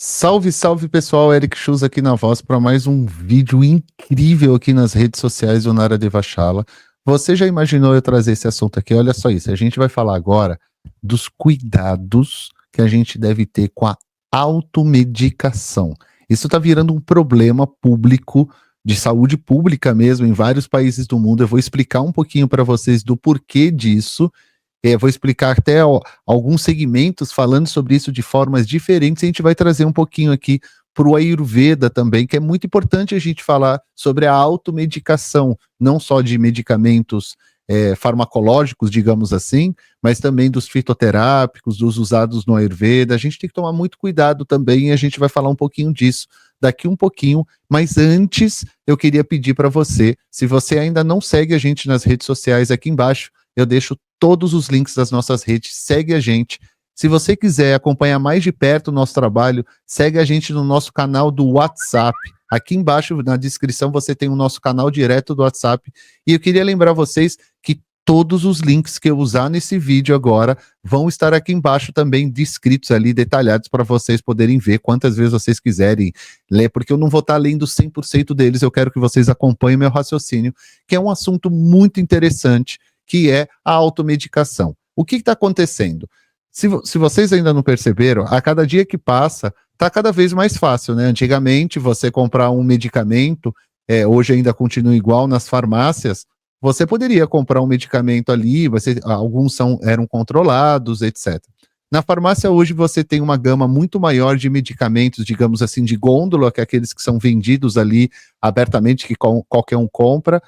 Salve, salve pessoal, Eric Chus aqui na voz para mais um vídeo incrível aqui nas redes sociais do Nara Devachala. Você já imaginou eu trazer esse assunto aqui? Olha só isso, a gente vai falar agora dos cuidados que a gente deve ter com a automedicação. Isso está virando um problema público, de saúde pública mesmo, em vários países do mundo. Eu vou explicar um pouquinho para vocês do porquê disso. Vou explicar até alguns segmentos falando sobre isso de formas diferentes. A gente vai trazer um pouquinho aqui para o Ayurveda também, que é muito importante a gente falar sobre a automedicação, não só de medicamentos farmacológicos, digamos assim, mas também dos fitoterápicos, dos usados no Ayurveda. A gente tem que tomar muito cuidado também e a gente vai falar um pouquinho disso daqui um pouquinho, mas antes eu queria pedir para você, se você ainda não segue a gente nas redes sociais, aqui embaixo eu deixo todos os links das nossas redes, segue a gente. Se você quiser acompanhar mais de perto o nosso trabalho, segue a gente no nosso canal do WhatsApp. Aqui embaixo na descrição você tem o nosso canal direto do WhatsApp. E eu queria lembrar vocês que todos os links que eu usar nesse vídeo agora vão estar aqui embaixo também descritos ali, detalhados para vocês poderem ver quantas vezes vocês quiserem ler, porque eu não vou estar lendo 100% deles, eu quero que vocês acompanhem meu raciocínio, que é um assunto muito interessante, que é a automedicação. O que está acontecendo? Se vocês ainda não perceberam, a cada dia que passa, está cada vez mais fácil, né? Antigamente, você comprar um medicamento, hoje ainda continua igual nas farmácias, você poderia comprar um medicamento ali, alguns eram controlados, etc. Na farmácia hoje você tem uma gama muito maior de medicamentos, digamos assim, de gôndola, que é aqueles que são vendidos ali abertamente, que qualquer um compra.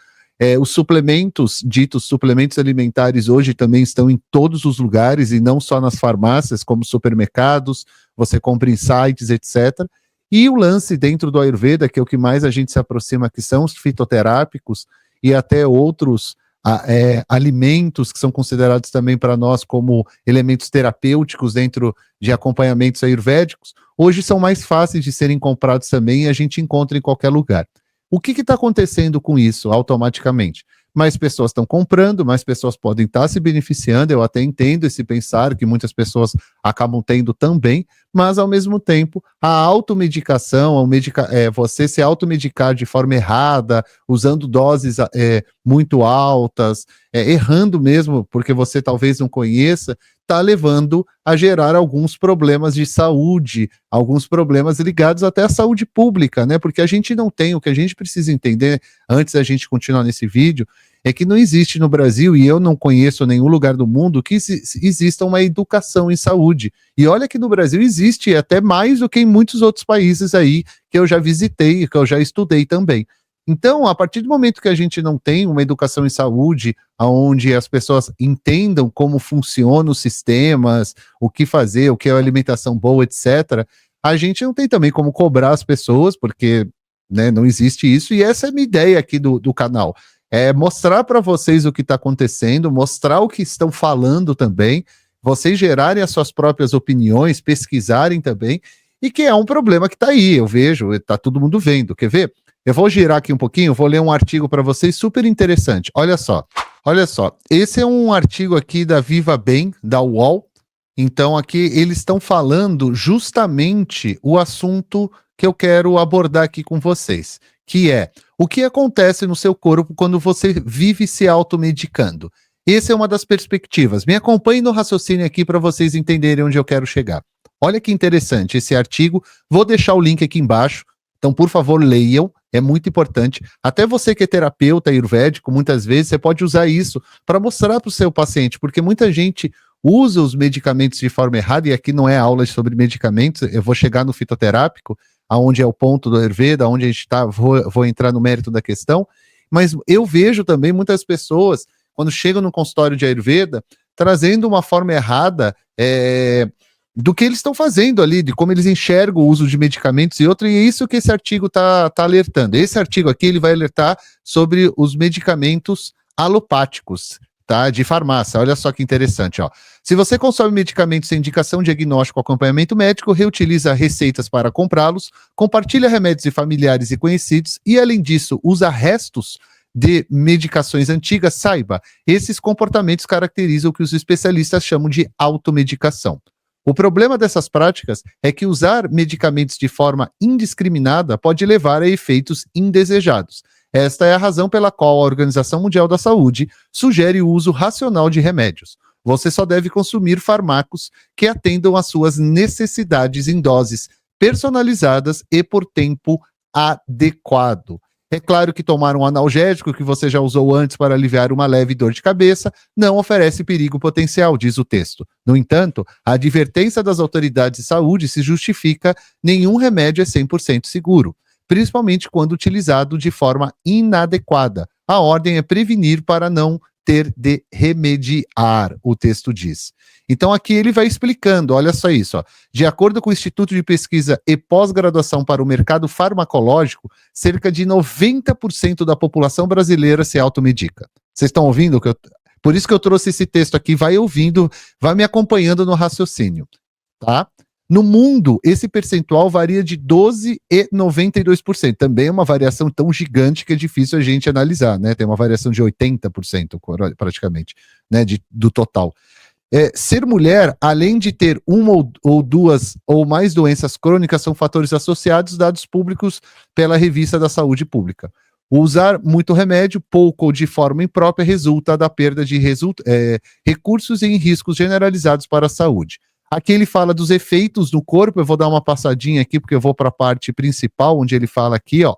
Os suplementos, ditos suplementos alimentares, hoje também estão em todos os lugares e não só nas farmácias, como supermercados, você compra em sites, etc. E o lance dentro do Ayurveda, que é o que mais a gente se aproxima, que são os fitoterápicos e até outros alimentos que são considerados também para nós como elementos terapêuticos dentro de acompanhamentos ayurvédicos, hoje são mais fáceis de serem comprados também e a gente encontra em qualquer lugar. O que está acontecendo com isso automaticamente? Mais pessoas estão comprando, mais pessoas podem estar se beneficiando, eu até entendo esse pensar que muitas pessoas acabam tendo também, mas ao mesmo tempo a automedicação, você se automedicar de forma errada, usando doses muito altas, errando mesmo, porque você talvez não conheça, está levando a gerar alguns problemas de saúde, alguns problemas ligados até à saúde pública, né? Porque a gente não tem, o que a gente precisa entender, antes da gente continuar nesse vídeo, é que não existe no Brasil, e eu não conheço nenhum lugar do mundo, que exista uma educação em saúde. E olha que no Brasil existe até mais do que em muitos outros países aí, que eu já visitei, que eu já estudei também. Então, a partir do momento que a gente não tem uma educação em saúde, onde as pessoas entendam como funcionam os sistemas, o que fazer, o que é uma alimentação boa, etc., a gente não tem também como cobrar as pessoas, porque né, não existe isso, e essa é a minha ideia aqui do canal. É mostrar para vocês o que está acontecendo, mostrar o que estão falando também, vocês gerarem as suas próprias opiniões, pesquisarem também, e que é um problema que está aí, eu vejo, está todo mundo vendo, quer ver? Eu vou girar aqui um pouquinho, vou ler um artigo para vocês super interessante. Olha só. Esse é um artigo aqui da Viva Bem, da UOL. Então aqui eles estão falando justamente o assunto que eu quero abordar aqui com vocês, que é o que acontece no seu corpo quando você vive se automedicando. Essa é uma das perspectivas. Me acompanhe no raciocínio aqui para vocês entenderem onde eu quero chegar. Olha que interessante esse artigo. Vou deixar o link aqui embaixo. Então, por favor, leiam, é muito importante. Até você que é terapeuta ayurvédico, muitas vezes você pode usar isso para mostrar para o seu paciente, porque muita gente usa os medicamentos de forma errada, e aqui não é aula sobre medicamentos, eu vou chegar no fitoterápico, aonde é o ponto do Ayurveda, onde a gente está, vou entrar no mérito da questão, mas eu vejo também muitas pessoas, quando chegam no consultório de Ayurveda, trazendo uma forma errada, do que eles estão fazendo ali, de como eles enxergam o uso de medicamentos e outro, e é isso que esse artigo tá alertando. Esse artigo aqui, ele vai alertar sobre os medicamentos alopáticos, tá, de farmácia. Olha só que interessante, ó. Se você consome medicamentos sem indicação, diagnóstico ou acompanhamento médico, reutiliza receitas para comprá-los, compartilha remédios de familiares e conhecidos e, além disso, usa restos de medicações antigas, saiba, esses comportamentos caracterizam o que os especialistas chamam de automedicação. O problema dessas práticas é que usar medicamentos de forma indiscriminada pode levar a efeitos indesejados. Esta é a razão pela qual a Organização Mundial da Saúde sugere o uso racional de remédios. Você só deve consumir fármacos que atendam às suas necessidades em doses personalizadas e por tempo adequado. É claro que tomar um analgésico que você já usou antes para aliviar uma leve dor de cabeça não oferece perigo potencial, diz o texto. No entanto, a advertência das autoridades de saúde se justifica: nenhum remédio é 100% seguro, principalmente quando utilizado de forma inadequada. A ordem é prevenir para não ter de remediar, o texto diz. Então aqui ele vai explicando, olha só isso, ó. De acordo com o Instituto de Pesquisa e Pós-Graduação para o Mercado Farmacológico, cerca de 90% da população brasileira se automedica. Vocês estão ouvindo? Por isso que eu trouxe esse texto aqui, vai ouvindo, vai me acompanhando no raciocínio, tá? No mundo, esse percentual varia de 12% e 92%. Também é uma variação tão gigante que é difícil a gente analisar, né? Tem uma variação de 80% praticamente, né? Do total. Ser mulher, além de ter uma ou duas ou mais doenças crônicas, são fatores associados, dados públicos pela Revista da Saúde Pública. Usar muito remédio, pouco ou de forma imprópria, resulta da perda de recursos e em riscos generalizados para a saúde. Aqui ele fala dos efeitos no corpo. Eu vou dar uma passadinha aqui, porque eu vou para a parte principal, onde ele fala aqui, ó,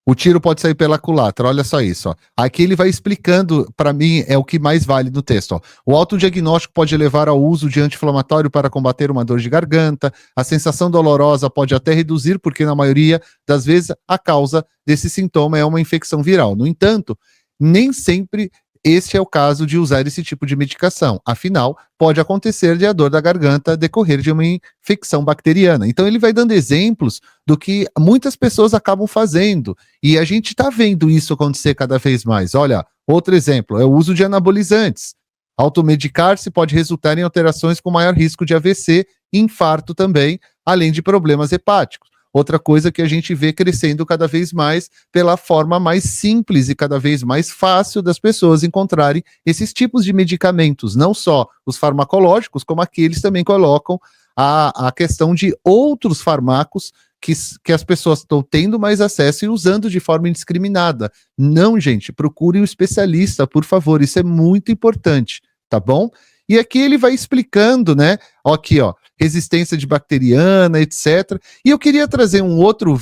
o tiro pode sair pela culatra, olha só isso, ó. Aqui ele vai explicando, para mim, é o que mais vale no texto, ó. O autodiagnóstico pode levar ao uso de anti-inflamatório para combater uma dor de garganta, a sensação dolorosa pode até reduzir, porque na maioria das vezes a causa desse sintoma é uma infecção viral. No entanto, nem sempre este é o caso de usar esse tipo de medicação. Afinal, pode acontecer de a dor da garganta decorrer de uma infecção bacteriana. Então, ele vai dando exemplos do que muitas pessoas acabam fazendo. E a gente está vendo isso acontecer cada vez mais. Olha, outro exemplo é o uso de anabolizantes. Automedicar-se pode resultar em alterações com maior risco de AVC e infarto também, além de problemas hepáticos. Outra coisa que a gente vê crescendo cada vez mais pela forma mais simples e cada vez mais fácil das pessoas encontrarem esses tipos de medicamentos, não só os farmacológicos, como aqueles também colocam a questão de outros fármacos que as pessoas estão tendo mais acesso e usando de forma indiscriminada. Não, gente, procure um especialista, por favor, isso é muito importante, tá bom? E aqui ele vai explicando, né? Aqui, ó, resistência de bacteriana, etc. E eu queria trazer um outro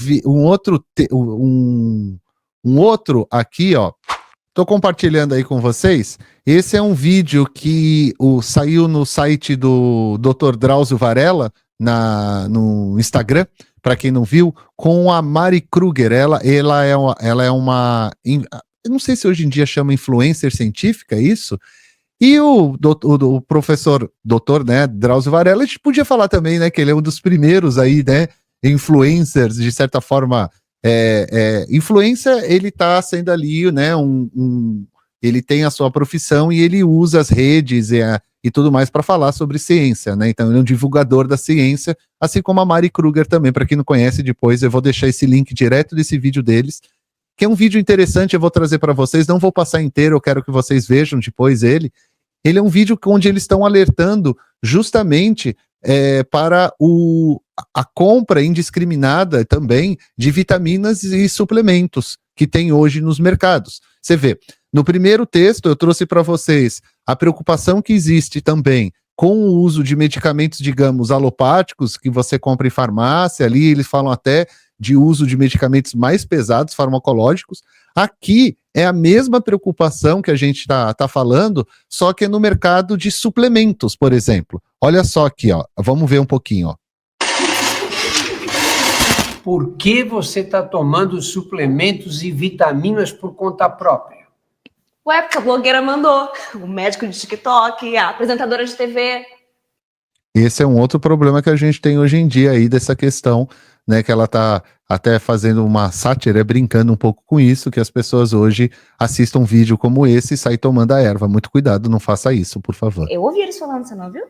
aqui, ó. Estou compartilhando aí com vocês. Esse é um vídeo que saiu no site do Dr. Drauzio Varella, no Instagram, para quem não viu, com a Mari Kruger. Ela é uma... Eu não sei se hoje em dia chama influencer científica, é isso? E o professor, doutor, né, Drauzio Varella, a gente podia falar também, né, que ele é um dos primeiros aí, né, influencers, de certa forma, influência, ele está sendo ali, né, ele tem a sua profissão e ele usa as redes e tudo mais para falar sobre ciência, né, então ele é um divulgador da ciência, assim como a Mari Kruger também. Para quem não conhece, depois eu vou deixar esse link direto desse vídeo deles, que é um vídeo interessante, eu vou trazer para vocês, não vou passar inteiro, eu quero que vocês vejam depois ele. Ele é um vídeo onde eles estão alertando justamente para a compra indiscriminada também de vitaminas e suplementos que tem hoje nos mercados. Você vê, no primeiro texto eu trouxe para vocês a preocupação que existe também com o uso de medicamentos, digamos, alopáticos, que você compra em farmácia, ali eles falam até de uso de medicamentos mais pesados, farmacológicos. Aqui é a mesma preocupação que a gente tá falando, só que é no mercado de suplementos, por exemplo. Olha só aqui, ó. Vamos ver um pouquinho, ó. Por que você está tomando suplementos e vitaminas por conta própria? Ué, porque a blogueira mandou. O médico de TikTok, a apresentadora de TV. Esse é um outro problema que a gente tem hoje em dia aí dessa questão, né, que ela tá até fazendo uma sátira, brincando um pouco com isso, que as pessoas hoje assistam um vídeo como esse e saem tomando a erva. Muito cuidado, não faça isso, por favor. Eu ouvi eles falando, você não viu?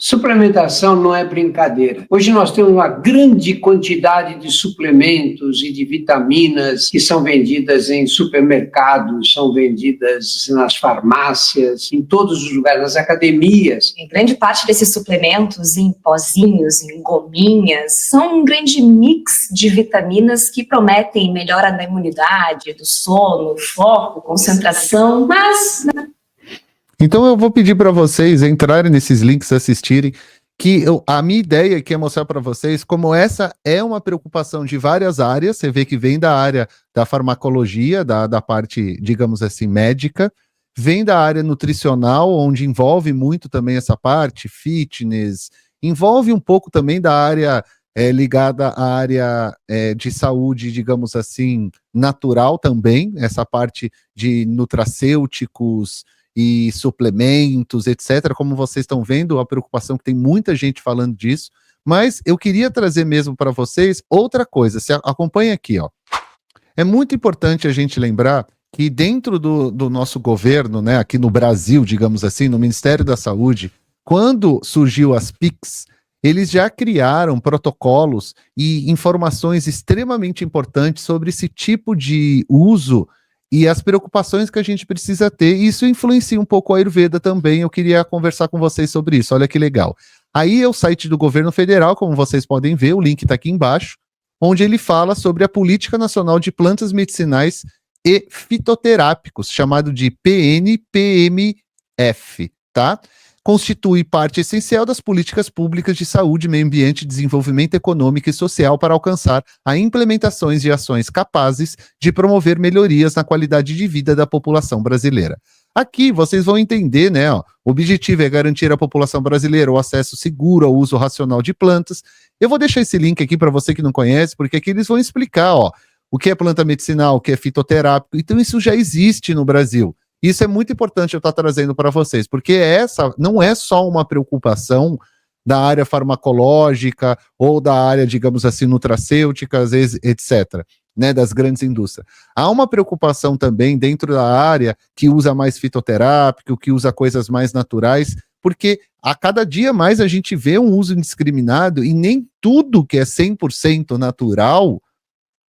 Suplementação não é brincadeira. Hoje nós temos uma grande quantidade de suplementos e de vitaminas que são vendidas em supermercados, são vendidas nas farmácias, em todos os lugares, nas academias. E grande parte desses suplementos em pozinhos, em gominhas, são um grande mix de vitaminas que prometem melhora da imunidade, do sono, foco, concentração, mas Então eu vou pedir para vocês entrarem nesses links, assistirem, que a minha ideia aqui é mostrar para vocês como essa é uma preocupação de várias áreas. Você vê que vem da área da farmacologia, da parte, digamos assim, médica, vem da área nutricional, onde envolve muito também essa parte, fitness, envolve um pouco também da área ligada à área de saúde, digamos assim, natural também, essa parte de nutracêuticos e suplementos, etc. Como vocês estão vendo, a preocupação que tem muita gente falando disso, mas eu queria trazer mesmo para vocês outra coisa. Se acompanha aqui, ó. É muito importante a gente lembrar que dentro do nosso governo, né, aqui no Brasil, digamos assim, no Ministério da Saúde, quando surgiu as PICs, eles já criaram protocolos e informações extremamente importantes sobre esse tipo de uso e as preocupações que a gente precisa ter. Isso influencia um pouco a Ayurveda também. Eu queria conversar com vocês sobre isso. Olha que legal. Aí é o site do governo federal, como vocês podem ver, o link está aqui embaixo, onde ele fala sobre a Política Nacional de Plantas Medicinais e Fitoterápicos, chamado de PNPMF, tá? Constitui parte essencial das políticas públicas de saúde, meio ambiente, desenvolvimento econômico e social para alcançar a implementações de ações capazes de promover melhorias na qualidade de vida da população brasileira. Aqui vocês vão entender, né? Ó, o objetivo é garantir à população brasileira o acesso seguro ao uso racional de plantas. Eu vou deixar esse link aqui para você que não conhece, porque aqui eles vão explicar, ó, o que é planta medicinal, o que é fitoterápico. Então isso já existe no Brasil. Isso é muito importante eu estar trazendo para vocês, porque essa não é só uma preocupação da área farmacológica ou da área, digamos assim, nutracêuticas, etc., né, das grandes indústrias. Há uma preocupação também dentro da área que usa mais fitoterápico, que usa coisas mais naturais, porque a cada dia mais a gente vê um uso indiscriminado e nem tudo que é 100% natural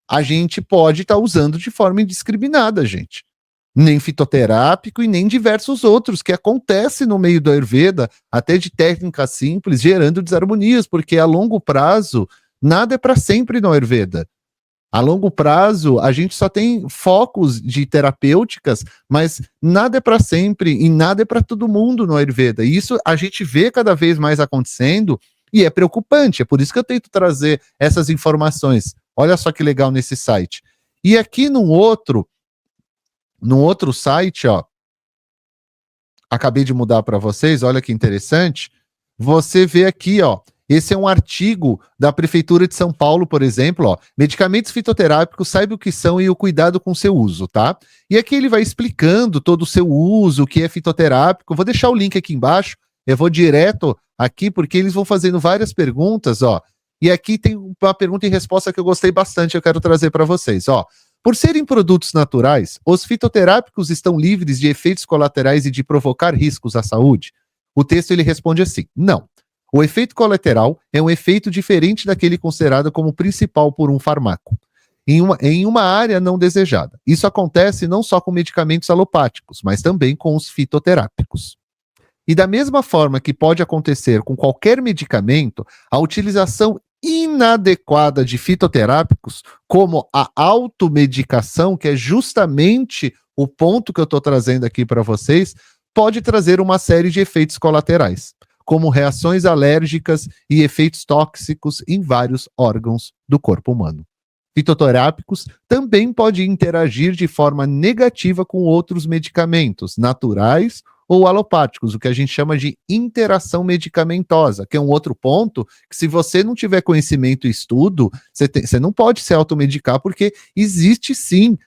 a gente pode estar usando de forma indiscriminada, gente. Nem fitoterápico e nem diversos outros que acontecem no meio do Ayurveda, até de técnicas simples, gerando desarmonias, porque a longo prazo, nada é para sempre no Ayurveda. A longo prazo, a gente só tem focos de terapêuticas, mas nada é para sempre e nada é para todo mundo no Ayurveda. E isso a gente vê cada vez mais acontecendo e é preocupante. É por isso que eu tento trazer essas informações. Olha só que legal nesse site. E aqui no outro site, ó, acabei de mudar para vocês, olha que interessante, você vê aqui, ó, esse é um artigo da Prefeitura de São Paulo, por exemplo, ó, medicamentos fitoterápicos, saiba o que são e o cuidado com o seu uso, tá? E aqui ele vai explicando todo o seu uso, o que é fitoterápico. Vou deixar o link aqui embaixo, eu vou direto aqui, porque eles vão fazendo várias perguntas, ó, e aqui tem uma pergunta e resposta que eu gostei bastante, eu quero trazer para vocês, ó. Por serem produtos naturais, os fitoterápicos estão livres de efeitos colaterais e de provocar riscos à saúde? O texto ele responde assim: não. O efeito colateral é um efeito diferente daquele considerado como principal por um fármaco, em uma área não desejada. Isso acontece não só com medicamentos alopáticos, mas também com os fitoterápicos. E da mesma forma que pode acontecer com qualquer medicamento, a utilização inadequada de fitoterápicos, como a automedicação, que é justamente o ponto que eu estou trazendo aqui para vocês, pode trazer uma série de efeitos colaterais, como reações alérgicas e efeitos tóxicos em vários órgãos do corpo humano. Fitoterápicos também podem interagir de forma negativa com outros medicamentos naturais ou alopáticos, o que a gente chama de interação medicamentosa, que é um outro ponto que, se você não tiver conhecimento e estudo, você não pode se automedicar, porque existe sim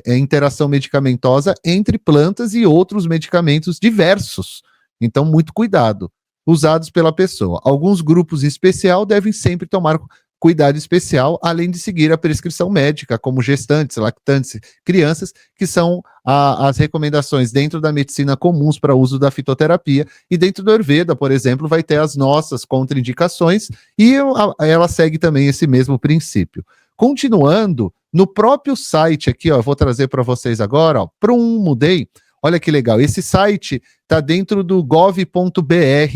interação medicamentosa entre plantas e outros medicamentos diversos. Então, muito cuidado. Usados pela pessoa. Alguns grupos em especial devem sempre tomar cuidado especial, além de seguir a prescrição médica, como gestantes, lactantes, crianças, que são as recomendações dentro da medicina comuns para uso da fitoterapia, e dentro do Ayurveda, por exemplo, vai ter as nossas contraindicações, e ela segue também esse mesmo princípio. Continuando, no próprio site aqui, ó, eu vou trazer para vocês agora, ó, mudei. Olha que legal, esse site está dentro do gov.br,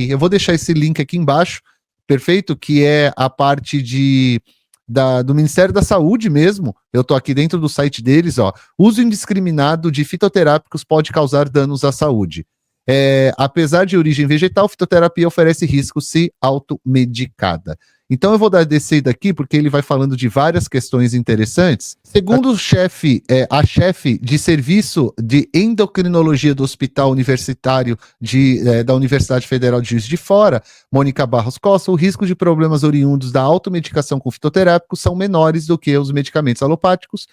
eu vou deixar esse link aqui embaixo, perfeito? Que é a parte do Ministério da Saúde mesmo, eu estou aqui dentro do site deles, ó, uso indiscriminado de fitoterápicos pode causar danos à saúde. Apesar de origem vegetal, fitoterapia oferece risco se automedicada. Então eu vou descer daqui porque ele vai falando de várias questões interessantes. Segundo a chefe de serviço de endocrinologia do Hospital Universitário da Universidade Federal de Juiz de Fora, Mônica Barros Costa, o risco de problemas oriundos da automedicação com fitoterápicos são menores do que os medicamentos alopáticos,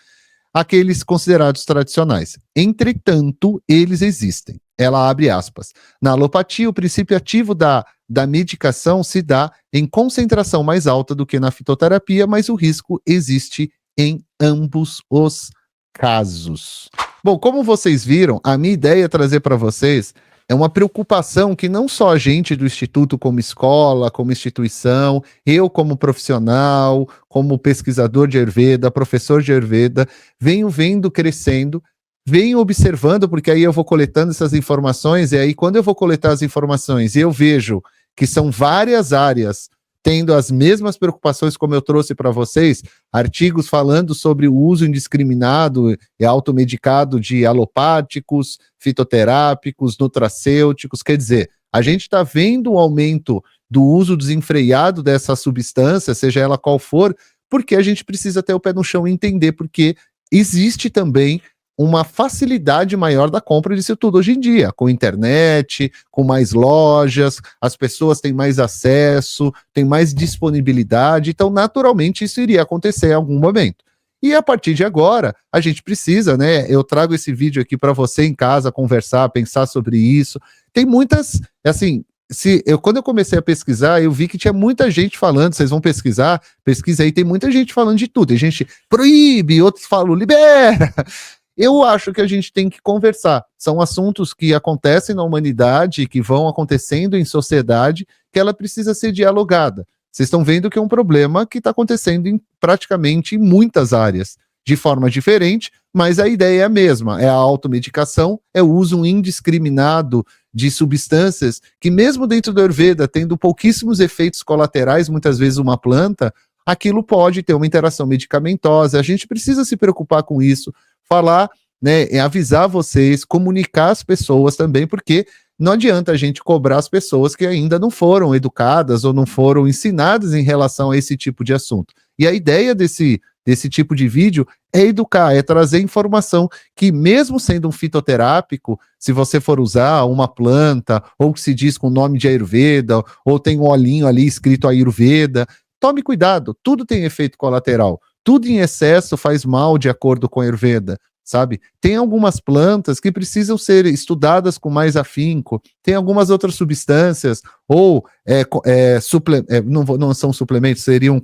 aqueles considerados tradicionais. Entretanto, eles existem. Ela abre aspas. Na alopatia, o princípio ativo da medicação se dá em concentração mais alta do que na fitoterapia, mas o risco existe em ambos os casos. Bom, como vocês viram, a minha ideia é trazer para vocês uma preocupação que não só a gente do Instituto como escola, como instituição, eu como profissional, como pesquisador de Ayurveda, professor de Ayurveda, venho vendo crescendo, venho observando, porque aí eu vou coletando essas informações, e aí quando eu vou coletar as informações e eu vejo que são várias áreas tendo as mesmas preocupações como eu trouxe para vocês, artigos falando sobre o uso indiscriminado e automedicado de alopáticos, fitoterápicos, nutracêuticos, quer dizer, a gente está vendo um aumento do uso desenfreado dessa substância, seja ela qual for, porque a gente precisa ter o pé no chão e entender porque existe também uma facilidade maior da compra disso tudo hoje em dia, com internet, com mais lojas, as pessoas têm mais acesso, têm mais disponibilidade, então naturalmente isso iria acontecer em algum momento. E a partir de agora, a gente precisa, né, eu trago esse vídeo aqui para você em casa conversar, pensar sobre isso, tem muitas, assim, quando eu comecei a pesquisar, eu vi que tinha muita gente falando, vocês vão pesquisa aí, tem muita gente falando de tudo, tem gente proíbe, outros falam libera. Eu acho que a gente tem que conversar. São assuntos que acontecem na humanidade, que vão acontecendo em sociedade, que ela precisa ser dialogada. Vocês estão vendo que é um problema que está acontecendo praticamente em muitas áreas, de forma diferente, mas a ideia é a mesma, é a automedicação, é o uso indiscriminado de substâncias que mesmo dentro do Ayurveda, tendo pouquíssimos efeitos colaterais, muitas vezes uma planta, aquilo pode ter uma interação medicamentosa, a gente precisa se preocupar com isso, falar, né, avisar vocês, comunicar as pessoas também, porque não adianta a gente cobrar as pessoas que ainda não foram educadas ou não foram ensinadas em relação a esse tipo de assunto. E a ideia desse tipo de vídeo é educar, é trazer informação que mesmo sendo um fitoterápico, se você for usar uma planta, ou que se diz com o nome de Ayurveda, ou tem um olhinho ali escrito Ayurveda, tome cuidado, tudo tem efeito colateral. Tudo em excesso faz mal de acordo com a Ayurveda, sabe? Tem algumas plantas que precisam ser estudadas com mais afinco, tem algumas outras substâncias, ou não são suplementos, seriam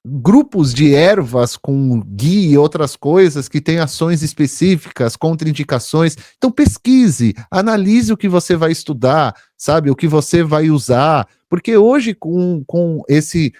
grupos de ervas com ghee e outras coisas que têm ações específicas, contraindicações. Então pesquise, analise o que você vai estudar, sabe? O que você vai usar, porque hoje com esse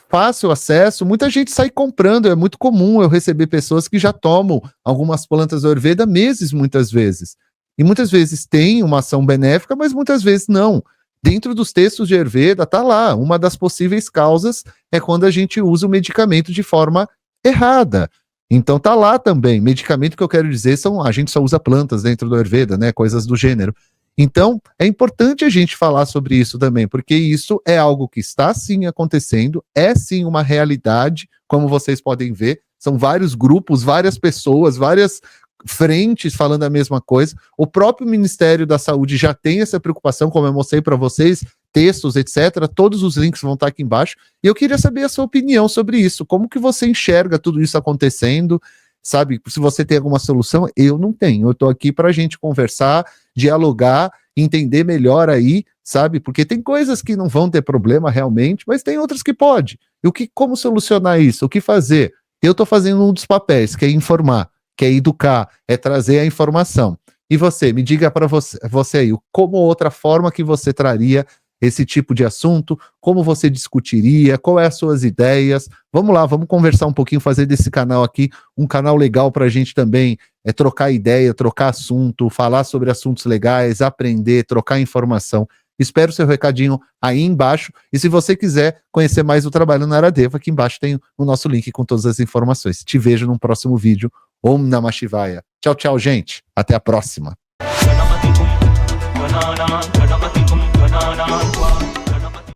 fácil acesso, muita gente sai comprando, é muito comum eu receber pessoas que já tomam algumas plantas da Ayurveda meses, muitas vezes. E muitas vezes tem uma ação benéfica, mas muitas vezes não. Dentro dos textos de Ayurveda, tá lá, uma das possíveis causas é quando a gente usa o medicamento de forma errada. Então tá lá também, medicamento que eu quero dizer a gente só usa plantas dentro do Ayurveda, né, coisas do gênero. Então, é importante a gente falar sobre isso também, porque isso é algo que está sim acontecendo, é sim uma realidade, como vocês podem ver, são vários grupos, várias pessoas, várias frentes falando a mesma coisa. O próprio Ministério da Saúde já tem essa preocupação, como eu mostrei para vocês, textos, etc. Todos os links vão estar aqui embaixo. E eu queria saber a sua opinião sobre isso. Como que você enxerga tudo isso acontecendo? Sabe, se você tem alguma solução, eu não tenho. Eu estou aqui para a gente conversar, dialogar entender melhor aí, sabe? Porque tem coisas que não vão ter problema realmente, mas tem outras que pode. E como solucionar isso? O que fazer? Eu estou fazendo um dos papéis, que é informar, que é educar, é trazer a informação. E você, me diga para você aí, como outra forma que você traria esse tipo de assunto, como você discutiria, quais as suas ideias. Vamos lá, vamos conversar um pouquinho, fazer desse canal aqui um canal legal para a gente também trocar ideia, trocar assunto, falar sobre assuntos legais, aprender, trocar informação. Espero seu recadinho aí embaixo, e se você quiser conhecer mais o trabalho na Aradeva, aqui embaixo tem o nosso link com todas as informações. Te vejo num próximo vídeo. Om Namah Shivaya. Tchau, tchau, gente. Até a próxima.